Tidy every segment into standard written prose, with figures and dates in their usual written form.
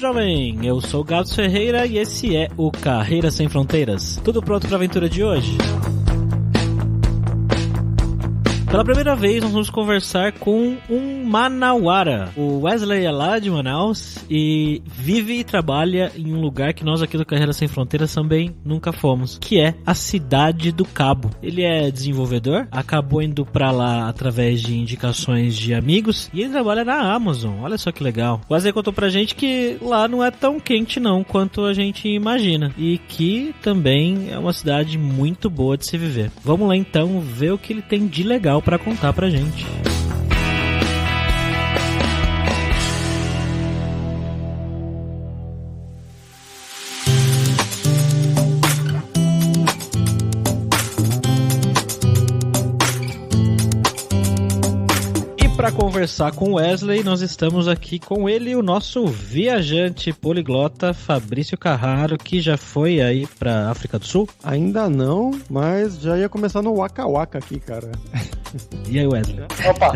jovem! Eu sou o Gabs Ferreira e esse é o Carreira Sem Fronteiras. Tudo pronto para a aventura de hoje? Pela primeira vez, nós vamos conversar com um manauara. O Wesley é lá de Manaus e vive e trabalha em um lugar que nós aqui do Carreira Sem Fronteiras também nunca fomos, que é a Cidade do Cabo. Ele é desenvolvedor, acabou indo pra lá através de indicações de amigos e ele trabalha na Amazon. Olha só que legal. O Wesley contou pra gente que lá não é tão quente não quanto a gente imagina e que também é uma cidade muito boa de se viver. Vamos lá então ver o que ele tem de legal para contar pra gente. Para conversar com o Wesley, nós estamos aqui com ele, o nosso viajante poliglota Fabrício Carraro, que já foi aí para África do Sul? Ainda não, mas já ia começar no Waka Waka aqui, cara. E aí, Wesley? Opa!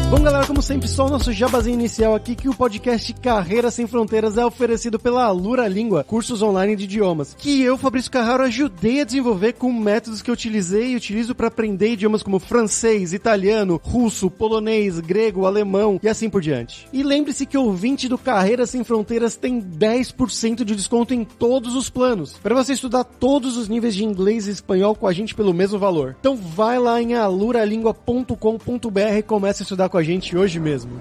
Bom, galera, como sempre, só o nosso jabazinho inicial aqui, que o podcast Carreira Sem Fronteiras é oferecido pela Alura Língua, cursos online de idiomas, que eu, Fabrício Carraro, ajudei a desenvolver com métodos que eu utilizei e utilizo para aprender idiomas como francês, italiano, russo, polonês, grego, alemão e assim por diante. E lembre-se que o ouvinte do Carreira Sem Fronteiras tem 10% de desconto em todos os planos, para você estudar todos os níveis de inglês e espanhol com a gente pelo mesmo valor. Então vai lá em aluralingua.com.br e comece a estudar com a gente hoje mesmo.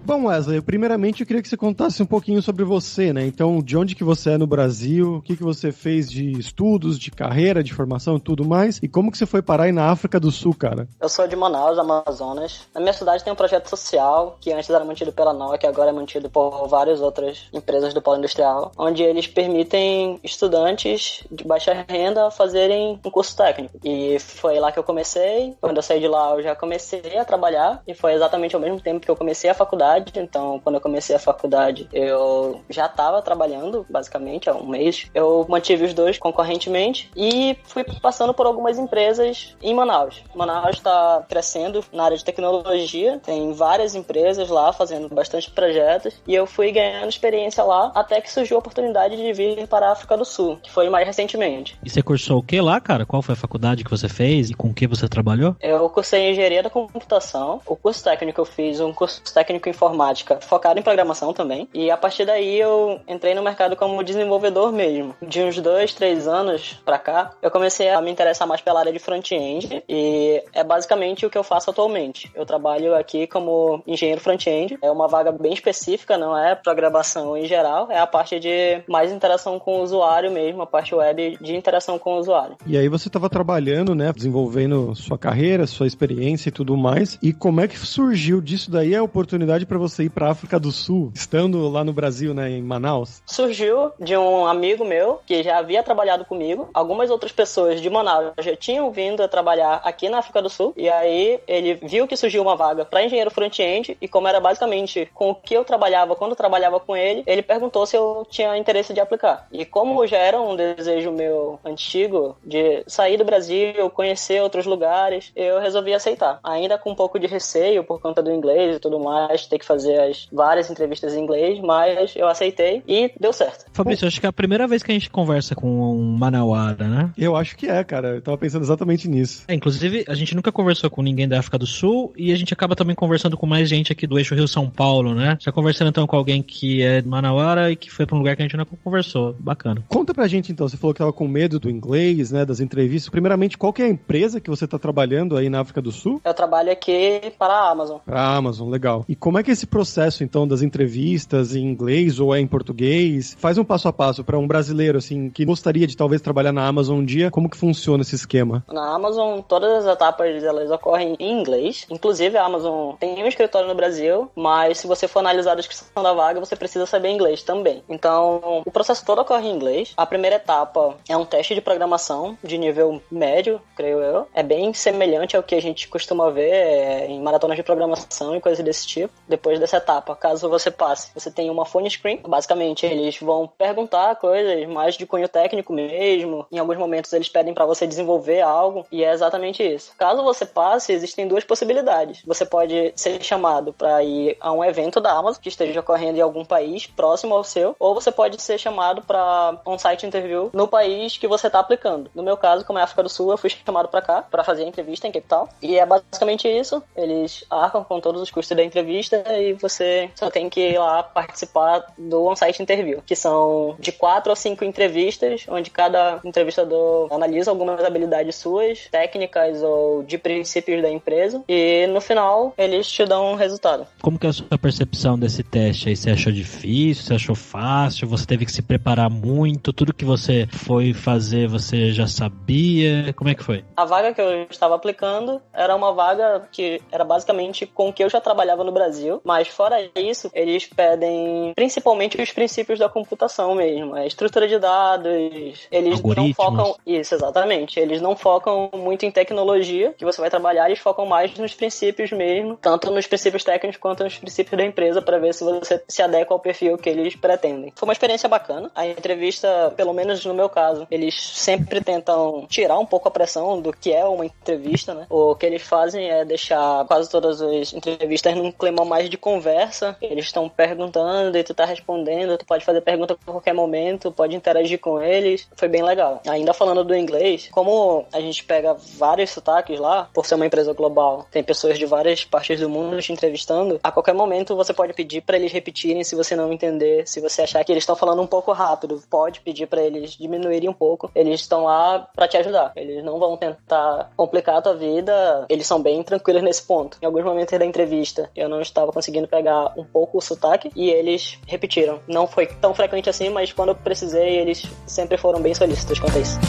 Bom, Wesley, primeiramente eu queria que você contasse um pouquinho sobre você, né? Então, de onde que você é no Brasil, o que que você fez de estudos, de carreira, de formação e tudo mais, e como que você foi parar aí na África do Sul, cara? Eu sou de Manaus, Amazonas. Na minha cidade tem um projeto social, que antes era mantido pela Nokia, agora é mantido por várias outras empresas do polo industrial, onde eles permitem estudantes de baixa renda fazerem um curso técnico. E foi lá que eu comecei. Quando eu saí de lá, eu já comecei a trabalhar, e foi exatamente ao mesmo tempo que eu comecei a faculdade. Então, quando eu comecei a faculdade, eu já estava trabalhando, basicamente, há um mês. Eu mantive os dois concorrentemente e fui passando por algumas empresas em Manaus. Manaus está crescendo na área de tecnologia, tem várias empresas lá fazendo bastante projetos e eu fui ganhando experiência lá até que surgiu a oportunidade de vir para a África do Sul, que foi mais recentemente. E você cursou o que lá, cara? Qual foi a faculdade que você fez e com que você trabalhou? Eu cursei Engenharia da Computação. O curso técnico eu fiz um curso técnico em informática focado em programação também, e a partir daí eu entrei no mercado como desenvolvedor mesmo. De uns 2-3 anos pra cá, eu comecei a me interessar mais pela área de front-end e é basicamente o que eu faço atualmente. Eu trabalho aqui como engenheiro front-end, é uma vaga bem específica, não é programação em geral, é a parte de mais interação com o usuário mesmo, a parte web de interação com o usuário. E aí você estava trabalhando, né, desenvolvendo sua carreira, sua experiência e tudo mais, e como é que surgiu disso daí a oportunidade para você ir para África do Sul, estando lá no Brasil, né, em Manaus? Surgiu de um amigo meu que já havia trabalhado comigo. Algumas outras pessoas de Manaus já tinham vindo a trabalhar aqui na África do Sul, e aí ele viu que surgiu uma vaga para engenheiro front-end, e como era basicamente com o que eu trabalhava quando eu trabalhava com ele, ele perguntou se eu tinha interesse de aplicar. E como já era um desejo meu antigo de sair do Brasil, conhecer outros lugares, eu resolvi aceitar. Ainda com um pouco de receio por conta do inglês e tudo mais, ter que fazer várias entrevistas em inglês, mas eu aceitei e deu certo. Fabrício, acho que é a primeira vez que a gente conversa com um manauara, né? Eu acho que é, cara. Eu tava pensando exatamente nisso. Inclusive, a gente nunca conversou com ninguém da África do Sul e a gente acaba também conversando com mais gente aqui do eixo Rio-São Paulo, né? Já conversando então com alguém que é manauara e que foi pra um lugar que a gente nunca conversou. Bacana. Conta pra gente então, você falou que tava com medo do inglês, né, das entrevistas. Primeiramente, qual que é a empresa que você tá trabalhando aí na África do Sul? Eu trabalho aqui para a Amazon. Para a Amazon, legal. E como é que é esse processo então das entrevistas em inglês ou é em português? Faz um passo a passo para um brasileiro assim que gostaria de talvez trabalhar na Amazon um dia. Como que funciona esse esquema? Na Amazon, todas as etapas elas ocorrem em inglês. Inclusive, a Amazon tem um escritório no Brasil, mas se você for analisar a descrição da vaga, você precisa saber inglês também. Então, o processo todo ocorre em inglês. A primeira etapa é um teste de programação de nível médio, creio eu. É bem semelhante ao que a gente costuma ver em maratonas de programação e coisas desse tipo. depois dessa etapa, caso você passe. Você tem uma phone screen, basicamente eles vão perguntar coisas mais de cunho técnico mesmo, em alguns momentos eles pedem para você desenvolver algo, e é exatamente isso. Caso você passe, existem duas possibilidades. Você pode ser chamado para ir a um evento da Amazon, que esteja ocorrendo em algum país próximo ao seu, ou você pode ser chamado para on-site interview no país que você está aplicando. No meu caso, como é a África do Sul, eu fui chamado para cá, para fazer a entrevista em Cape Town, e é basicamente isso. Eles arcam com todos os custos da entrevista e você só tem que ir lá participar do on-site interview, que são de 4 ou 5 entrevistas, onde cada entrevistador analisa algumas habilidades suas, técnicas ou de princípios da empresa, e no final eles te dão um resultado. Como que é a sua percepção desse teste aí? Você achou difícil? Você achou fácil? Você teve que se preparar muito? Tudo que você foi fazer você já sabia? Como é que foi? A vaga que eu estava aplicando era uma vaga que era basicamente com o que eu já trabalhava no Brasil, mas fora isso, eles pedem principalmente os princípios da computação mesmo, a estrutura de dados, eles não focam... Isso, exatamente. Eles não focam muito em tecnologia que você vai trabalhar, eles focam mais nos princípios mesmo, tanto nos princípios técnicos quanto nos princípios da empresa, para ver se você se adequa ao perfil que eles pretendem. Foi uma experiência bacana. A entrevista, pelo menos no meu caso, eles sempre tentam tirar um pouco a pressão do que é uma entrevista, né? O que eles fazem é deixar quase todas as entrevistas num clima mais de conversa. Eles estão perguntando e tu tá respondendo, tu pode fazer pergunta a qualquer momento, pode interagir com eles. Foi bem legal. Ainda falando do inglês, como a gente pega vários sotaques lá, por ser uma empresa global, tem pessoas de várias partes do mundo te entrevistando, a qualquer momento você pode pedir para eles repetirem se você não entender, se você achar que eles estão falando um pouco rápido, pode pedir para eles diminuírem um pouco. Eles estão lá para te ajudar. Eles não vão tentar complicar a tua vida, eles são bem tranquilos nesse ponto. Em alguns momentos da entrevista, eu não estava conseguindo pegar um pouco o sotaque e eles repetiram. Não foi tão frequente assim, mas quando eu precisei, eles sempre foram bem solícitos quanto a isso.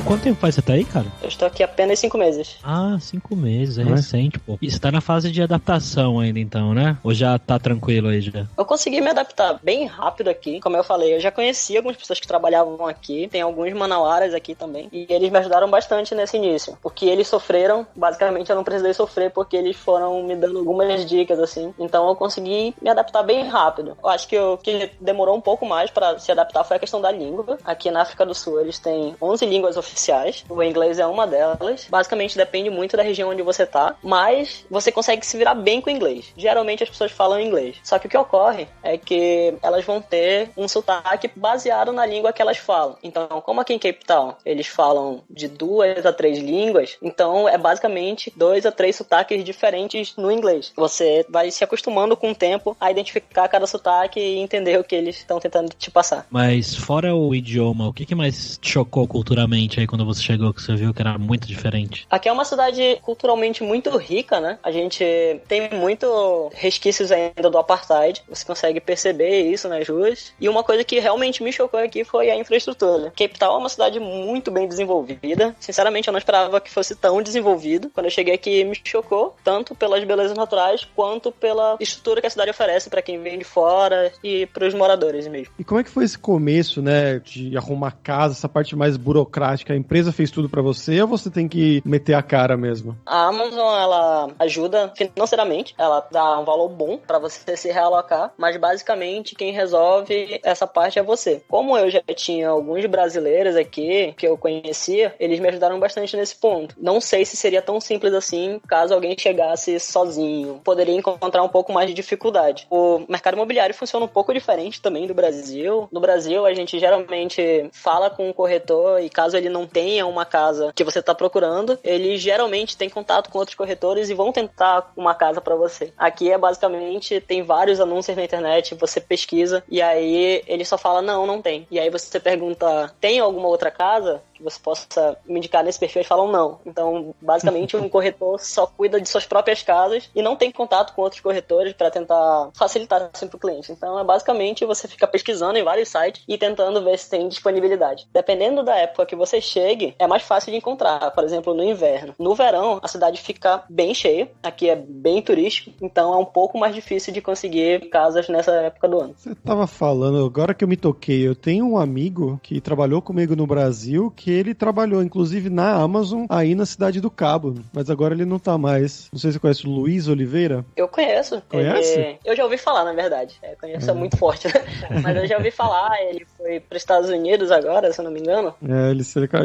Quanto tempo faz você tá aí, cara? Eu estou aqui apenas 5 meses. Ah, 5 meses, é recente, pô. E você tá na fase de adaptação ainda então, né? Ou já tá tranquilo aí já? Eu consegui me adaptar bem rápido aqui. Como eu falei, eu já conhecia algumas pessoas que trabalhavam aqui. Tem alguns manauaras aqui também. E eles me ajudaram bastante nesse início. Porque eles sofreram, basicamente eu não precisei sofrer porque eles foram me dando algumas dicas, assim. Então eu consegui me adaptar bem rápido. Eu acho que o que demorou um pouco mais para se adaptar foi a questão da língua. Aqui na África do Sul eles têm 11 línguas oficiais. O inglês é uma delas. Basicamente depende muito da região onde você tá, mas você consegue se virar bem com o inglês. Geralmente as pessoas falam inglês. Só que o que ocorre é que elas vão ter um sotaque baseado na língua que elas falam. Então, como aqui em Cape Town eles falam de 2 a 3 línguas, então é basicamente 2 a 3 sotaques diferentes no inglês. Você vai se acostumando com o tempo a identificar cada sotaque e entender o que eles estão tentando te passar. Mas fora o idioma, o que mais te chocou culturalmente aí quando você chegou, que você viu que era muito diferente? Aqui é uma cidade culturalmente muito rica, né? A gente tem muito resquícios ainda do apartheid. Você consegue perceber isso nas ruas. E uma coisa que realmente me chocou aqui foi a infraestrutura. Cape Town é uma cidade muito bem desenvolvida. Sinceramente, eu não esperava que fosse tão desenvolvido. Quando eu cheguei aqui, me chocou, tanto pelas belezas naturais, quanto pela estrutura que a cidade oferece para quem vem de fora e para os moradores mesmo. E como é que foi esse começo, né, de arrumar casa, essa parte mais burocrática? A empresa fez tudo pra você ou você tem que meter a cara mesmo? A Amazon, ela ajuda financeiramente, ela dá um valor bom pra você se realocar, mas basicamente quem resolve essa parte é você. Como eu já tinha alguns brasileiros aqui que eu conhecia, eles me ajudaram bastante nesse ponto. Não sei se seria tão simples assim caso alguém chegasse sozinho. Poderia encontrar um pouco mais de dificuldade. O mercado imobiliário funciona um pouco diferente também do Brasil. No Brasil, a gente geralmente fala com o corretor e caso ele não tenha uma casa que você está procurando, eles geralmente têm contato com outros corretores e vão tentar uma casa para você. Aqui é basicamente, tem vários anúncios na internet, você pesquisa e aí ele só fala não tem. E aí você pergunta, tem alguma outra casa que você possa me indicar nesse perfil? Eles falam não. Então, basicamente, um corretor só cuida de suas próprias casas e não tem contato com outros corretores para tentar facilitar assim para o cliente. Então, é basicamente você fica pesquisando em vários sites e tentando ver se tem disponibilidade. Dependendo da época que você chegue, é mais fácil de encontrar. Por exemplo, no inverno. No verão, a cidade fica bem cheia. Aqui é bem turístico, então é um pouco mais difícil de conseguir casas nessa época do ano. Você tava falando, agora que eu me toquei, eu tenho um amigo que trabalhou comigo no Brasil, que ele trabalhou, inclusive, na Amazon, aí na Cidade do Cabo. Mas agora ele não tá mais. Não sei se você conhece o Luiz Oliveira. Eu conheço. Conhece? Eu já ouvi falar, na verdade. Conheço é muito forte, né? Mas eu já ouvi falar, ele foi para os Estados Unidos agora, se eu não me engano. Ele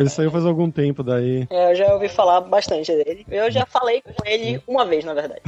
saiu faz algum tempo daí. Eu já ouvi falar bastante dele. Eu já falei com ele uma vez, na verdade.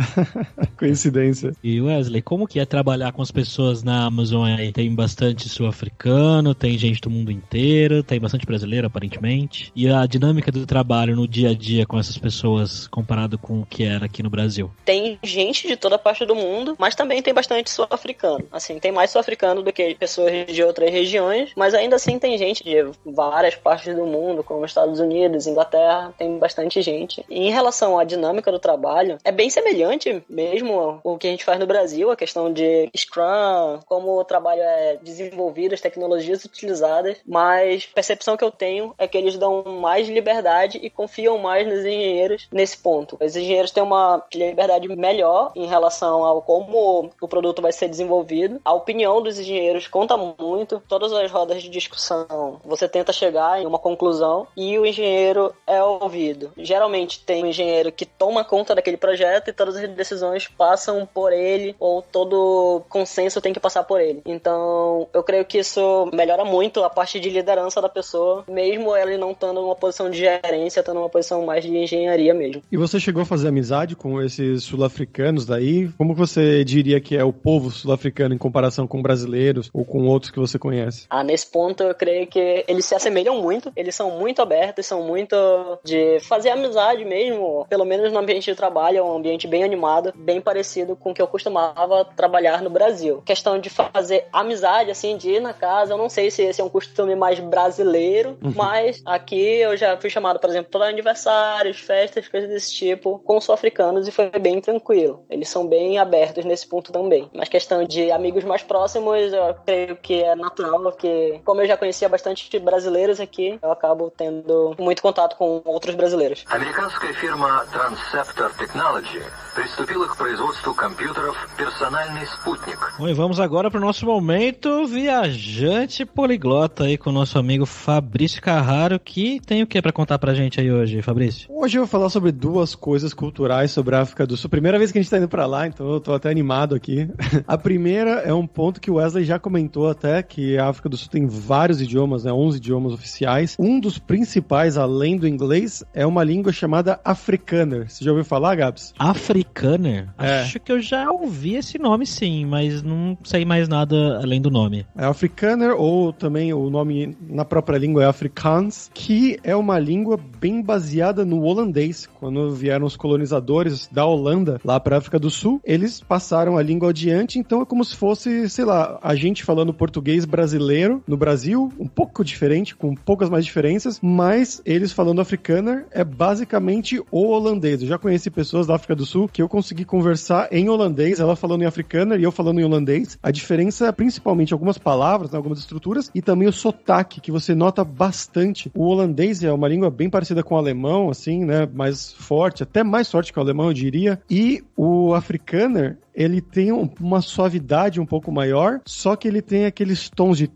Coincidência. E Wesley, como que é trabalhar com as pessoas na Amazon aí? Tem bastante sul-africano, tem gente do mundo inteiro, tem bastante brasileiro, aparentemente. E a dinâmica do trabalho no dia a dia com essas pessoas comparado com o que era aqui no Brasil? Tem gente de toda parte do mundo, mas também tem bastante sul-africano. Assim, tem mais sul-africano do que pessoas de outras regiões, mas ainda assim tem gente de várias partes do mundo, como Estados Unidos, Inglaterra, tem bastante gente. E em relação à dinâmica do trabalho, é bem semelhante mesmo o que a gente faz no Brasil, a questão de Scrum, como o trabalho é desenvolvido, as tecnologias utilizadas, mas a percepção que eu tenho é que eles dão mais liberdade e confiam mais nos engenheiros nesse ponto. Os engenheiros têm uma liberdade melhor em relação ao como o produto vai ser desenvolvido. A opinião dos engenheiros conta muito. Todas as rodas de discussão, você tenta chegar em uma conclusão e o engenheiro é ouvido. Geralmente tem um engenheiro que toma conta daquele projeto e todas as decisões passam por ele, ou todo consenso tem que passar por ele. Então, eu creio que isso melhora muito a parte de liderança da pessoa, mesmo ela não estando numa posição de gerência, estando numa posição mais de engenharia mesmo. E você chegou a fazer amizade com esses sul-africanos daí? Como você diria que é o povo sul-africano em comparação com brasileiros ou com outros que você conhece? Nesse ponto, eu creio que eles se assemelham muito, eles são muito abertos, são muito de fazer amizade mesmo, pelo menos no ambiente de trabalho, é um ambiente bem animado, bem parecido com o que eu costumava trabalhar no Brasil. Questão de fazer amizade, assim, de ir na casa, eu não sei se esse é um costume mais brasileiro, mas aqui eu já fui chamado, por exemplo, para aniversários, festas, coisas desse tipo, com sul-africanos e foi bem tranquilo. Eles são bem abertos nesse ponto também. Mas questão de amigos mais próximos, eu creio que é natural que, como eu já conhecia bastante brasileiros aqui, eu acabo tendo muito contato com outros brasileiros. Американская фирма Transceptor Technology приступила к производству компьютеров «Персональный спутник». Bom, e vamos agora para o nosso momento viajante poliglota aí com o nosso amigo Fabrício Carraro, que tem o que para contar pra gente aí hoje, Fabrício? Hoje eu vou falar sobre duas coisas culturais sobre a África do Sul. Primeira vez que a gente tá indo pra lá, então eu tô até animado aqui. A primeira é um ponto que o Wesley já comentou até, que a África do Sul tem vários idiomas, né? 11 idiomas oficiais. Um dos principais, além do inglês, é uma língua chamada Afrikaner. Você já ouviu falar, Gabs? Afrikaner? É. Acho que eu já ouvi esse nome sim, mas não sei mais nada além do nome. É Afrikaner, ou também o nome na própria língua é Afrikaans, que é uma língua bem baseada no holandês. Quando vieram os colonizadores da Holanda lá para a África do Sul, eles passaram a língua adiante, então é como se fosse, sei lá, a gente falando português brasileiro no Brasil, um pouco diferente, com poucas mais diferenças, mas eles falando Afrikaner é basicamente o holandês. Eu já conheci pessoas da África do Sul que eu consegui conversar em holandês, ela falando em Afrikaner e eu falando em holandês. A diferença é principalmente algumas palavras, né, algumas estruturas, e também o sotaque, que você nota bastante. O holandês é uma língua bem parecida com o alemão, assim, né, mais forte, até mais forte que o alemão, eu diria. E o Afrikaner, ele tem uma suavidade um pouco maior, só que ele tem aqueles tons de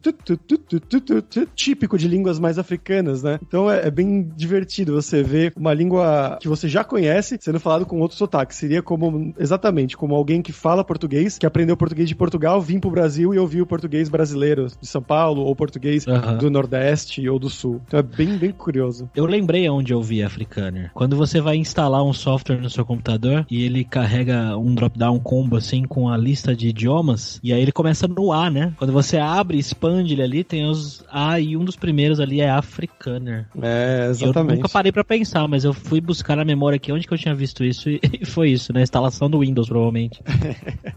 típico de línguas mais africanas, né? Então é bem divertido você ver uma língua que você já conhece sendo falado com outro sotaque. Seria como, exatamente, como alguém que fala português, que aprendeu português de Portugal, vir pro Brasil e ouvir o português brasileiro de São Paulo, ou português do Nordeste ou do Sul. Então é bem, bem curioso. Eu lembrei onde eu vi Afrikaner. Quando você vai instalar um software no seu computador e ele carrega um drop-down combo assim com a lista de idiomas, e aí ele começa no A, né? Quando você abre e expande ele ali, tem os A e um dos primeiros ali é Afrikaner. É, exatamente. Eu nunca parei pra pensar, mas eu fui buscar na memória aqui onde que eu tinha visto isso e foi isso, né? Instalação do Windows, provavelmente.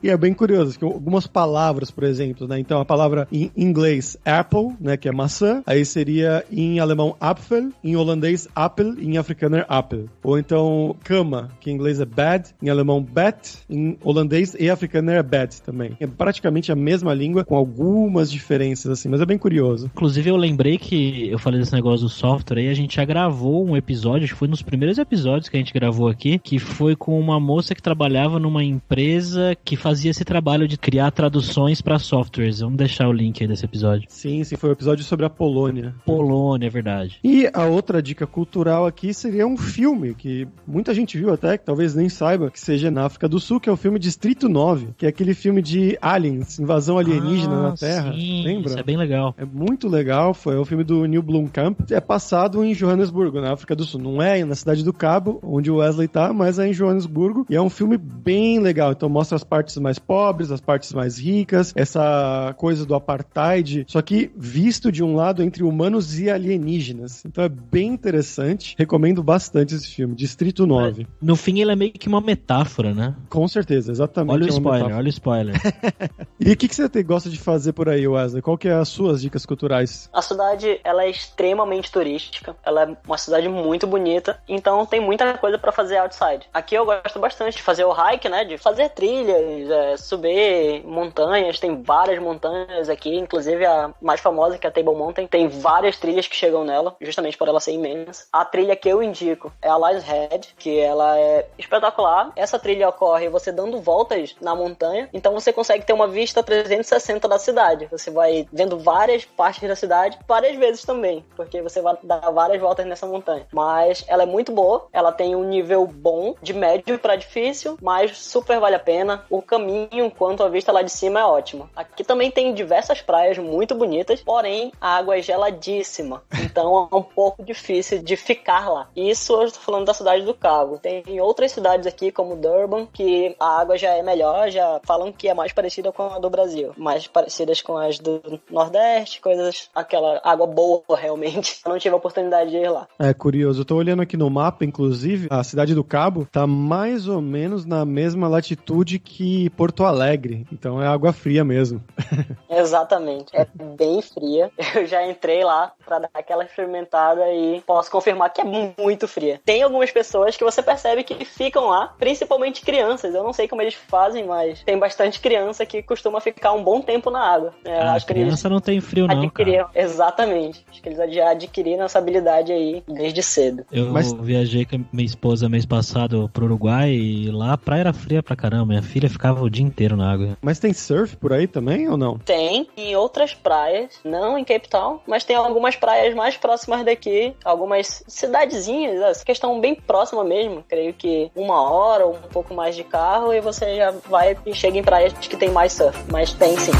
E é bem curioso, que algumas palavras, por exemplo, né? Então a palavra em inglês Apple, né? Que é maçã, aí seria em alemão Apfel, em holandês Apple, e em Afrikaner Apple. Ou então cama, que em inglês é bed, em alemão Bett, em holandês irlandês e africano é bad também. É praticamente a mesma língua, com algumas diferenças, assim, mas é bem curioso. Inclusive, eu lembrei que eu falei desse negócio do software aí, a gente já gravou um episódio, acho que foi nos primeiros episódios que a gente gravou aqui, que foi com uma moça que trabalhava numa empresa que fazia esse trabalho de criar traduções para softwares. Vamos deixar o link aí desse episódio. Sim, foi o episódio sobre a Polônia. Polônia, é verdade. E a outra dica cultural aqui seria um filme que muita gente viu até, que talvez nem saiba, que seja na África do Sul, que é o filme Distrito 9, que é aquele filme de aliens, invasão alienígena na Terra. Sim, lembra? Isso é bem legal. É muito legal, foi o filme do Neil Blomkamp. É passado em Johannesburgo, na África do Sul. Não é na Cidade do Cabo, onde o Wesley tá, mas é em Johannesburgo. E é um filme bem legal. Então mostra as partes mais pobres, as partes mais ricas, essa coisa do apartheid, só que visto de um lado entre humanos e alienígenas. Então é bem interessante. Recomendo bastante esse filme, Distrito 9. No fim, ele é meio que uma metáfora, né? Com certeza, exatamente. Olha o spoiler. E o que você gosta de fazer por aí, Wesley? Qual que é as suas dicas culturais? A cidade, ela é extremamente turística. Ela é uma cidade muito bonita. Então tem muita coisa pra fazer outside. Aqui eu gosto bastante de fazer o hike, né? De fazer trilhas, subir montanhas. Tem várias montanhas aqui. Inclusive a mais famosa, que é a Table Mountain. Tem várias trilhas que chegam nela, justamente por ela ser imensa. A trilha que eu indico é a Lions Head, que ela é espetacular. Essa trilha ocorre você dando voltas na montanha. Então você consegue ter uma vista 360 da cidade. Você vai vendo várias partes da cidade, várias vezes também, porque você vai dar várias voltas nessa montanha. Mas ela é muito boa, ela tem um nível bom, de médio para difícil, mas super vale a pena. O caminho, quanto a vista lá de cima, é ótimo. Aqui também tem diversas praias muito bonitas, porém a água é geladíssima, então é um pouco difícil de ficar lá. Isso eu estou falando da cidade do Cabo. Tem outras cidades aqui, como Durban, que a água já é melhor, já falam que é mais parecida com a do Brasil, mais parecidas com as do Nordeste, coisas, aquela água boa realmente. Eu não tive a oportunidade de ir lá. É curioso, eu tô olhando aqui no mapa, inclusive, a cidade do Cabo tá mais ou menos na mesma latitude que Porto Alegre, então é água fria mesmo. Exatamente, é bem fria. Eu já entrei lá pra dar aquela experimentada e posso confirmar que é muito fria. Tem algumas pessoas que você percebe que ficam lá, principalmente crianças. Eu não sei como eles fazem, mas tem bastante criança que costuma ficar um bom tempo na água. Acho que criança não tem frio não, cara. Exatamente. Acho que eles já adquiriram essa habilidade aí desde cedo. Eu viajei com a minha esposa mês passado pro Uruguai e lá a praia era fria pra caramba. Minha filha ficava o dia inteiro na água. Mas tem surf por aí também ou não? Tem, em outras praias, não em Cape Town, mas tem algumas praias mais próximas daqui, algumas cidadezinhas, essa questão bem próxima mesmo, creio que 1 hora ou um pouco mais de carro e você já vai e chega em praias que tem mais surf, mas tem sim.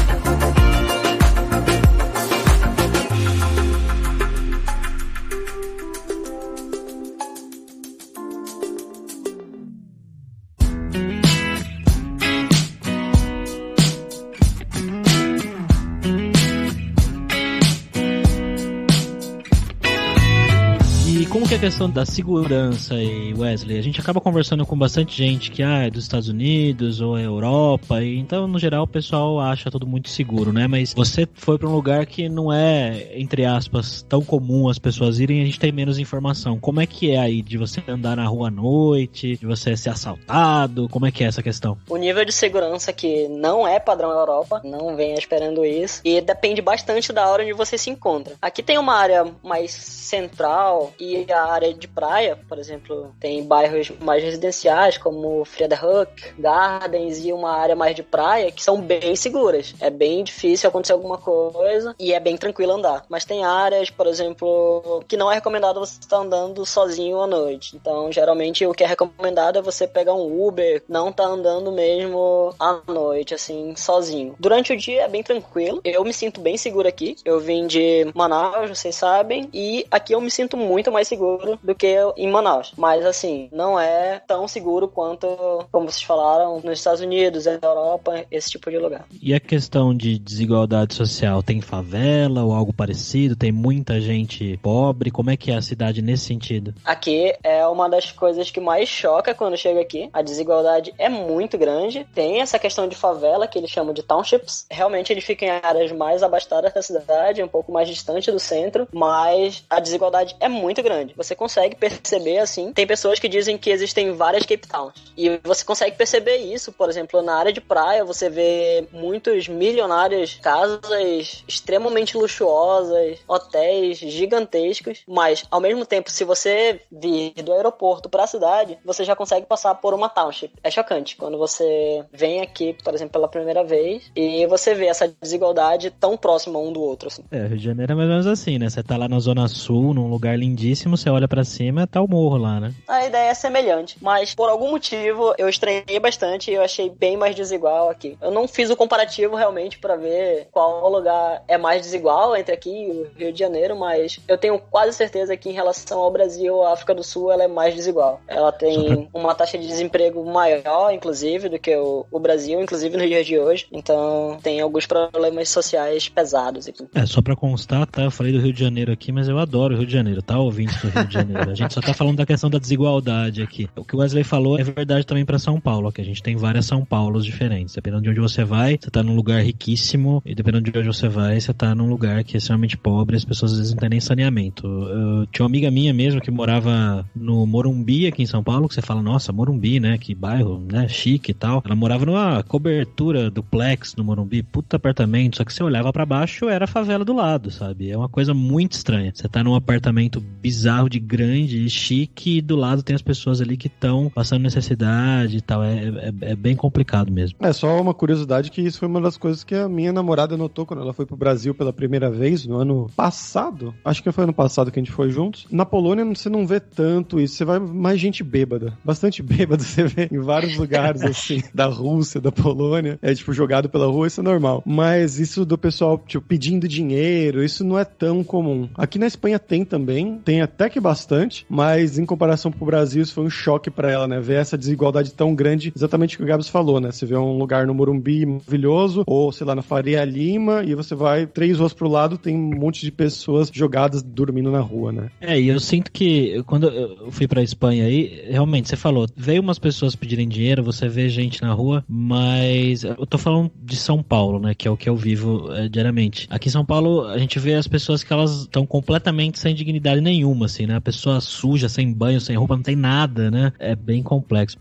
Como que é a questão da segurança aí, Wesley? A gente acaba conversando com bastante gente que é dos Estados Unidos ou é Europa, e então, no geral, o pessoal acha tudo muito seguro, né? Mas você foi pra um lugar que não é, entre aspas, tão comum as pessoas irem e a gente tem menos informação. Como é que é aí de você andar na rua à noite, de você ser assaltado? Como é que é essa questão? O nível de segurança aqui não é padrão Europa, não venha esperando isso, e depende bastante da hora onde você se encontra. Aqui tem uma área mais central e a área de praia, por exemplo, tem bairros mais residenciais como Friedhoek, Gardens e uma área mais de praia que são bem seguras. É bem difícil acontecer alguma coisa e é bem tranquilo andar. Mas tem áreas, por exemplo, que não é recomendado você estar andando sozinho à noite. Então, geralmente, o que é recomendado é você pegar um Uber, não tá andando mesmo à noite, assim, sozinho. Durante o dia é bem tranquilo. Eu me sinto bem seguro aqui. Eu vim de Manaus, vocês sabem, e aqui eu me sinto muito mais seguro do que em Manaus. Mas, assim, não é tão seguro quanto, como vocês falaram, nos Estados Unidos, na Europa, esse tipo de lugar. E a questão de desigualdade social? Tem favela ou algo parecido? Tem muita gente pobre? Como é que é a cidade nesse sentido? Aqui é uma das coisas que mais choca quando chega aqui. A desigualdade é muito grande. Tem essa questão de favela, que eles chamam de townships. Realmente, eles ficam em áreas mais abastadas da cidade, um pouco mais distante do centro, mas a desigualdade é muito grande. você consegue perceber, assim, tem pessoas que dizem que existem várias Cape Towns, e você consegue perceber isso, por exemplo, na área de praia, você vê muitos milionários, casas extremamente luxuosas, hotéis gigantescos, mas, ao mesmo tempo, se você vir do aeroporto pra cidade, você já consegue passar por uma township. É chocante quando você vem aqui, por exemplo, pela primeira vez, e você vê essa desigualdade tão próxima um do outro, assim. Rio de Janeiro é mais ou menos assim, né? Você tá lá na Zona Sul, num lugar lindíssimo, você olha pra cima, tá o morro lá, né? A ideia é semelhante, mas por algum motivo eu estranhei bastante e eu achei bem mais desigual aqui. Eu não fiz o comparativo realmente pra ver qual lugar é mais desigual entre aqui e o Rio de Janeiro, mas eu tenho quase certeza que em relação ao Brasil, a África do Sul ela é mais desigual. Ela tem uma taxa de desemprego maior, inclusive, do que o Brasil, inclusive nos dias de hoje. Então tem alguns problemas sociais pesados aqui. Só pra constar, tá? Eu falei do Rio de Janeiro aqui, mas eu adoro o Rio de Janeiro, tá? Ouvintes do Rio de Janeiro. A gente só tá falando da questão da desigualdade aqui. O que o Wesley falou é verdade também pra São Paulo, que a gente tem várias São Paulos diferentes. Dependendo de onde você vai, você tá num lugar riquíssimo, e dependendo de onde você vai, você tá num lugar que é extremamente pobre, as pessoas às vezes não têm nem saneamento. Eu tinha uma amiga minha mesmo que morava no Morumbi, aqui em São Paulo, que você fala, nossa, Morumbi, né? Que bairro, né? Chique e tal. Ela morava numa cobertura duplex no Morumbi, puta apartamento, só que você olhava pra baixo, era a favela do lado, sabe? É uma coisa muito estranha. Você tá num apartamento bizarro de grande e chique, e do lado tem as pessoas ali que estão passando necessidade e tal. É bem complicado mesmo. É só uma curiosidade que isso foi uma das coisas que a minha namorada notou quando ela foi pro Brasil pela primeira vez, no ano passado. Acho que foi ano passado que a gente foi juntos. Na Polônia você não vê tanto isso. Você vai mais gente bêbada. Bastante bêbada você vê em vários lugares, assim, da Rússia, da Polônia. É, tipo, jogado pela rua, isso é normal. Mas isso do pessoal, tipo, pedindo dinheiro, isso não é tão comum. Aqui na Espanha tem também. Tem até que bastante. Mas em comparação pro Brasil, isso foi um choque pra ela, né? Ver essa desigualdade tão grande. Exatamente o que o Gabs falou, né? Você vê um lugar no Morumbi maravilhoso, ou, sei lá, na Faria Lima, e você vai 3 ruas pro lado, tem um monte de pessoas jogadas dormindo na rua, né? E eu sinto que quando eu fui pra Espanha aí, realmente, você falou, veio umas pessoas pedirem dinheiro, você vê gente na rua, mas eu tô falando de São Paulo, né, que é o que eu vivo diariamente. Aqui em São Paulo, a gente vê as pessoas que elas estão completamente sem dignidade nenhuma, assim, né? A pessoa suja, sem banho, sem roupa, não tem nada, né? É bem complexo.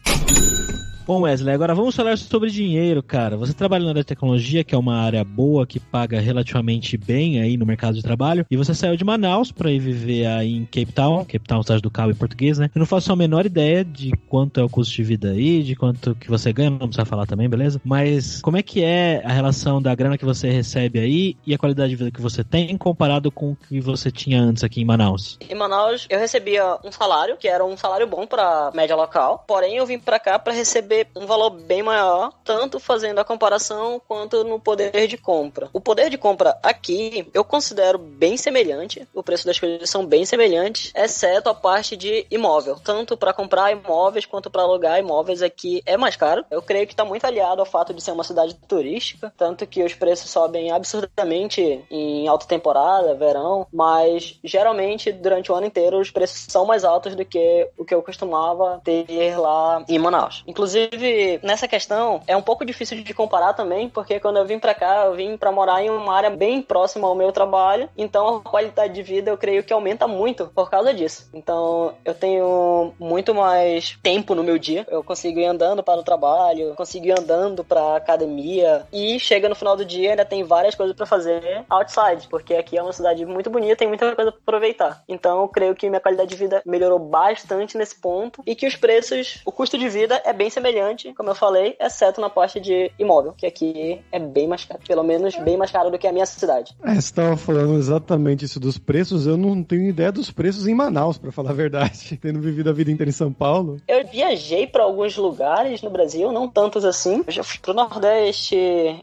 Bom, Wesley, agora vamos falar sobre dinheiro, cara. Você trabalha na área de tecnologia, que é uma área boa, que paga relativamente bem aí no mercado de trabalho, e você saiu de Manaus pra ir viver aí em Cape Town, cidade do Cabo em português, né? Eu não faço a menor ideia de quanto é o custo de vida aí, de quanto que você ganha, não precisa falar também, beleza? Mas como é que é a relação da grana que você recebe aí e a qualidade de vida que você tem comparado com o que você tinha antes aqui em Manaus? Em Manaus, eu recebia um salário, que era um salário bom pra média local, porém eu vim pra cá pra receber um valor bem maior, tanto fazendo a comparação quanto no poder de compra. O poder de compra aqui eu considero bem semelhante, o preço das coisas são bem semelhantes, exceto a parte de imóvel. Tanto para comprar imóveis quanto para alugar imóveis aqui é mais caro. Eu creio que está muito aliado ao fato de ser uma cidade turística, tanto que os preços sobem absurdamente em alta temporada, verão, mas geralmente durante o ano inteiro os preços são mais altos do que o que eu costumava ter lá em Manaus. Inclusive, nessa questão, é um pouco difícil de comparar também, porque quando eu vim pra cá, eu vim pra morar em uma área bem próxima ao meu trabalho, então a qualidade de vida eu creio que aumenta muito por causa disso. Então, eu tenho muito mais tempo no meu dia, eu consigo ir andando para o trabalho, consigo ir andando pra academia, e chega no final do dia ainda tem várias coisas pra fazer outside, porque aqui é uma cidade muito bonita, tem muita coisa pra aproveitar. Então, eu creio que minha qualidade de vida melhorou bastante nesse ponto, e que os preços, o custo de vida é bem semelhante, como eu falei, exceto na parte de imóvel, que aqui é bem mais caro, pelo menos bem mais caro do que a minha cidade. Você estava falando exatamente isso dos preços, eu não tenho ideia dos preços em Manaus, pra falar a verdade, tendo vivido a vida inteira em São Paulo. Eu viajei pra alguns lugares no Brasil, não tantos assim, eu já fui pro Nordeste,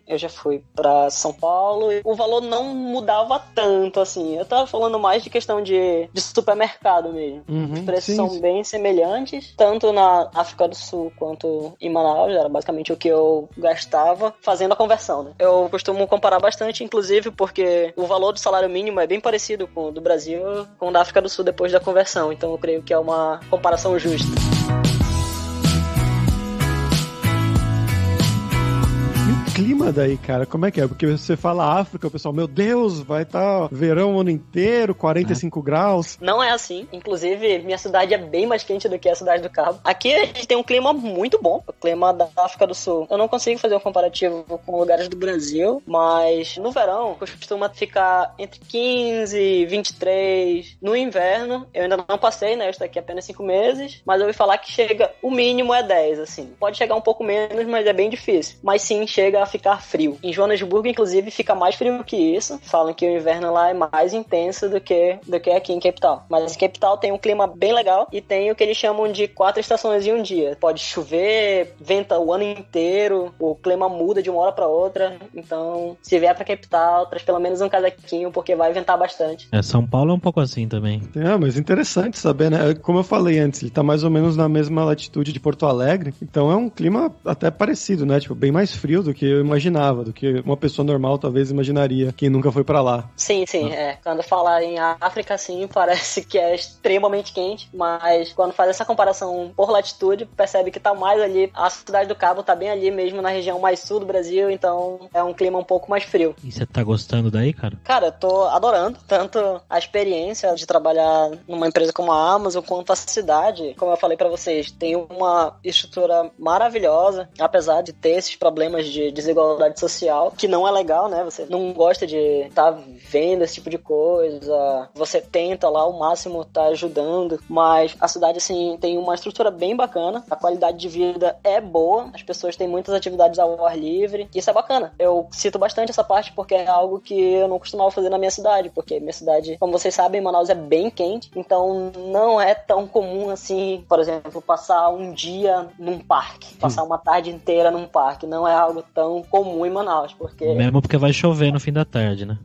eu já fui pra São Paulo, e o valor não mudava tanto assim, eu tava falando mais de questão de supermercado mesmo. Os preços são bem semelhantes, tanto na África do Sul quanto em Manaus, era basicamente o que eu gastava fazendo a conversão, né? Eu costumo comparar bastante, inclusive, porque o valor do salário mínimo é bem parecido com o do Brasil, com o da África do Sul depois da conversão, então eu creio que é uma comparação justa. clima daí, cara, como é que é? Porque você fala África, o pessoal, meu Deus, vai estar verão o ano inteiro, 45 graus. Não é assim. Inclusive, minha cidade é bem mais quente do que a cidade do Cabo. Aqui a gente tem um clima muito bom, o clima da África do Sul. Eu não consigo fazer um comparativo com lugares do Brasil, mas no verão costuma ficar entre 15 e 23. No inverno, eu ainda não passei, né? Eu estou aqui apenas 5 meses, mas eu ouvi falar que chega, o mínimo é 10, assim. Pode chegar um pouco menos, mas é bem difícil. Mas sim, chega a ficar frio. Em Joanesburgo, inclusive, fica mais frio que isso. Falam que o inverno lá é mais intenso do que aqui em Cape Town. Mas Cape Town tem um clima bem legal e tem o que eles chamam de 4 estações em um dia. Pode chover, venta o ano inteiro, o clima muda de uma hora pra outra. Então, se vier pra Cape Town, traz pelo menos um casaquinho, porque vai ventar bastante. São Paulo é um pouco assim também. Mas interessante saber, né? Como eu falei antes, ele tá mais ou menos na mesma latitude de Porto Alegre, então é um clima até parecido, né? Tipo, bem mais frio do que eu imaginava, do que uma pessoa normal talvez imaginaria, quem nunca foi pra lá. Sim, Quando fala em África, sim, parece que é extremamente quente, mas quando faz essa comparação por latitude, percebe que tá mais ali, a cidade do Cabo tá bem ali mesmo na região mais sul do Brasil, então é um clima um pouco mais frio. E você tá gostando daí, cara? Cara, eu tô adorando tanto a experiência de trabalhar numa empresa como a Amazon, quanto a cidade. Como eu falei pra vocês, tem uma estrutura maravilhosa, apesar de ter esses problemas de desigualdade social, que não é legal, né? Você não gosta de estar vendo esse tipo de coisa, você tenta lá ao máximo estar ajudando, mas a cidade, assim, tem uma estrutura bem bacana, a qualidade de vida é boa, as pessoas têm muitas atividades ao ar livre, e isso é bacana. Eu cito bastante essa parte porque é algo que eu não costumava fazer na minha cidade, porque minha cidade, como vocês sabem, Manaus é bem quente, então não é tão comum assim, por exemplo, passar um dia num parque, passar uma tarde inteira num parque, não é algo tão comum em Manaus, porque... Mesmo porque vai chover no fim da tarde, né?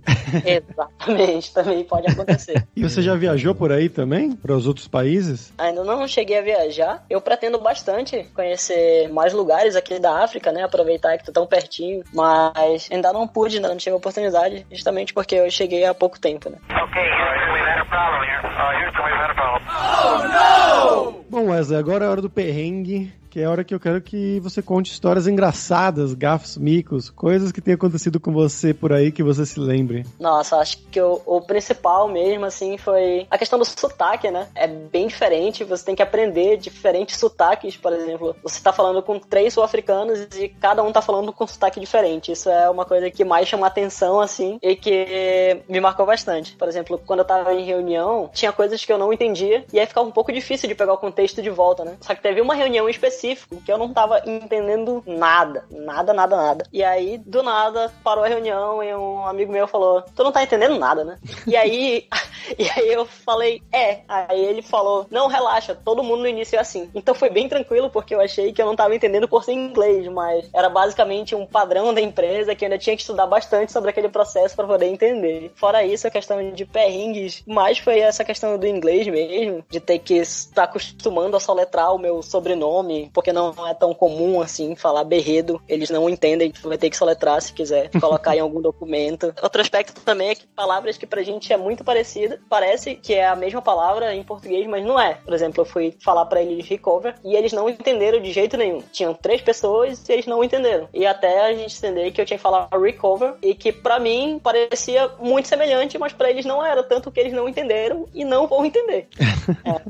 Exatamente, também pode acontecer. E você já viajou por aí também? Para os outros países? Ainda não cheguei a viajar, eu pretendo bastante conhecer mais lugares aqui da África, né, aproveitar que tô tão pertinho, mas ainda não pude, ainda não tive a oportunidade, justamente porque eu cheguei há pouco tempo, né? Bom, Wesley, agora é a hora do perrengue, que é a hora que eu quero que você conte histórias engraçadas, gafos, micos, coisas que tenham acontecido com você por aí que você se lembre. Nossa, acho que o principal mesmo, assim, foi a questão do sotaque, né? É bem diferente, você tem que aprender diferentes sotaques, por exemplo. Você tá falando com 3 sul-africanos e cada um tá falando com um sotaque diferente. Isso é uma coisa que mais chama atenção, assim, e que me marcou bastante. Por exemplo, quando eu tava em reunião, tinha coisas que eu não entendia e aí ficava um pouco difícil de pegar o contexto de volta, né? Só que teve uma reunião específica que eu não tava entendendo nada. E aí, do nada, parou a reunião e um amigo meu falou, tu não tá entendendo nada, né? E aí eu falei, Aí ele falou, não, relaxa, todo mundo no início é assim. Então foi bem tranquilo, porque eu achei que eu não tava entendendo por ser inglês, mas era basicamente um padrão da empresa que eu ainda tinha que estudar bastante sobre aquele processo pra poder entender. Fora isso, a questão de perrengues, mais foi essa questão do inglês mesmo, de ter que estar acostumando a soletrar o meu sobrenome, porque não é tão comum assim falar Berredo, eles não entendem, vai ter que soletrar se quiser colocar em algum documento. Outro aspecto também é que palavras que pra gente é muito parecida, parece que é a mesma palavra em português, mas não é. Por exemplo, eu fui falar pra eles recover e eles não entenderam de jeito nenhum. Tinham 3 pessoas e eles não entenderam. E até a gente entender que eu tinha que falar recover e que pra mim parecia muito semelhante, mas pra eles não era, tanto que eles não entenderam e não vão entender.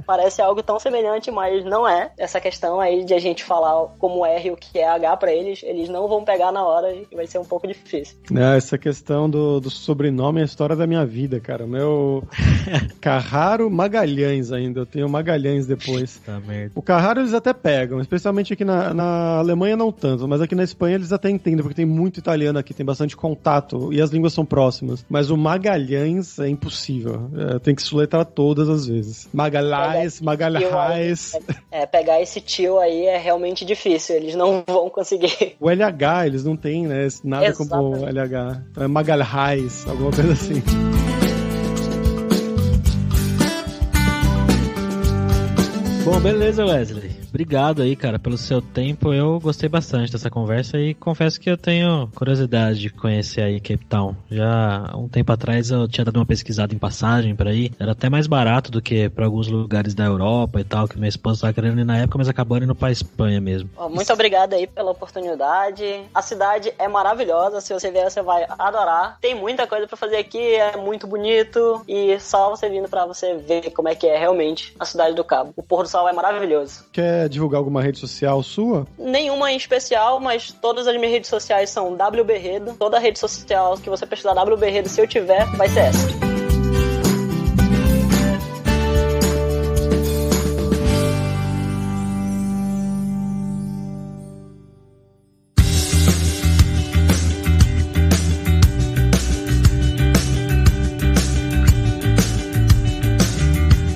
Parece algo tão semelhante, mas não é. Essa questão aí de a gente falar como R o que é H pra eles não vão pegar na hora e vai ser um pouco difícil. Essa questão do sobrenome é a história da minha vida, cara. O meu Carraro Magalhães ainda, eu tenho Magalhães depois. Tá merda. O Carraro eles até pegam, especialmente aqui na Alemanha não tanto, mas aqui na Espanha eles até entendem, porque tem muito italiano aqui, tem bastante contato e as línguas são próximas. Mas o Magalhães é impossível, tem que soletrar todas as vezes. Magalhães. Pegar esse tio aí é realmente difícil, eles não vão conseguir. O LH, eles não têm, né? Nada Exatamente. Como LH. Então é Magalhães, alguma coisa assim. Bom, beleza, Wesley. obrigado aí, cara, pelo seu tempo. Eu gostei bastante dessa conversa e confesso que eu tenho curiosidade de conhecer aí Cape Town. Já há um tempo atrás eu tinha dado uma pesquisada em passagem pra ir. Era até mais barato do que pra alguns lugares da Europa e tal, que minha esposa tava querendo ir na época, mas acabou indo pra Espanha mesmo. Muito obrigado aí pela oportunidade. A cidade é maravilhosa, se você vier você vai adorar. Tem muita coisa pra fazer aqui, é muito bonito e só você vindo pra você ver como é que é realmente a cidade do Cabo. O pôr do sol é maravilhoso. Quer divulgar alguma rede social sua? Nenhuma em especial, mas todas as minhas redes sociais são WBRedo. Toda rede social que você precisar WBRedo, se eu tiver, vai ser essa.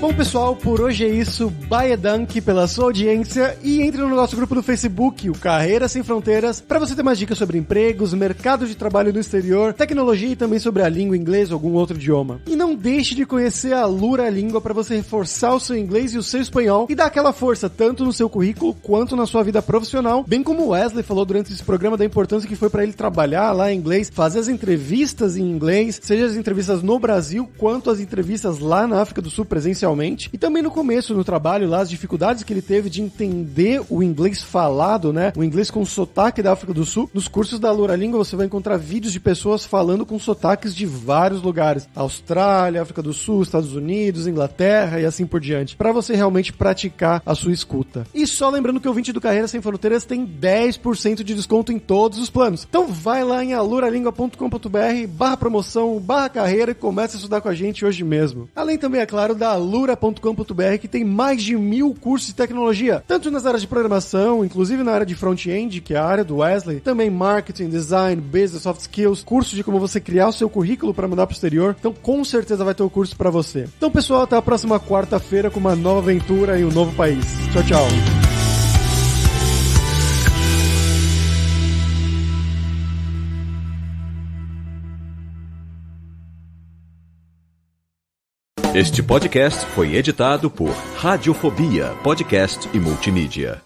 Bom, pessoal, por hoje é isso. Baia Dunk pela sua audiência e entre no nosso grupo do Facebook, o Carreira Sem Fronteiras, para você ter mais dicas sobre empregos, mercado de trabalho no exterior, tecnologia e também sobre a língua inglesa ou algum outro idioma. E não deixe de conhecer a Lura Língua para você reforçar o seu inglês e o seu espanhol e dar aquela força tanto no seu currículo quanto na sua vida profissional, bem como o Wesley falou durante esse programa da importância que foi para ele trabalhar lá em inglês, fazer as entrevistas em inglês, seja as entrevistas no Brasil quanto as entrevistas lá na África do Sul presencialmente. E também no começo, no trabalho lá, as dificuldades que ele teve de entender o inglês falado, né? O inglês com sotaque da África do Sul. Nos cursos da Lura Língua você vai encontrar vídeos de pessoas falando com sotaques de vários lugares. Austrália, África do Sul, Estados Unidos, Inglaterra e assim por diante. Para você realmente praticar a sua escuta. E só lembrando que o ouvinte do Carreira Sem Fronteiras tem 10% de desconto em todos os planos. Então vai lá em aluralingua.com.br/promoção/carreira e comece a estudar com a gente hoje mesmo. Além também, é claro, da alura.com.br, que tem mais de 1000 cursos de tecnologia, tanto nas áreas de programação, inclusive na área de front-end, que é a área do Wesley, também marketing, design, business, soft skills, curso de como você criar o seu currículo para mandar pro exterior. Então, com certeza vai ter um curso para você. Então, pessoal, até a próxima quarta-feira com uma nova aventura em um novo país. Tchau, tchau. Este podcast foi editado por Radiofobia, podcast e multimídia.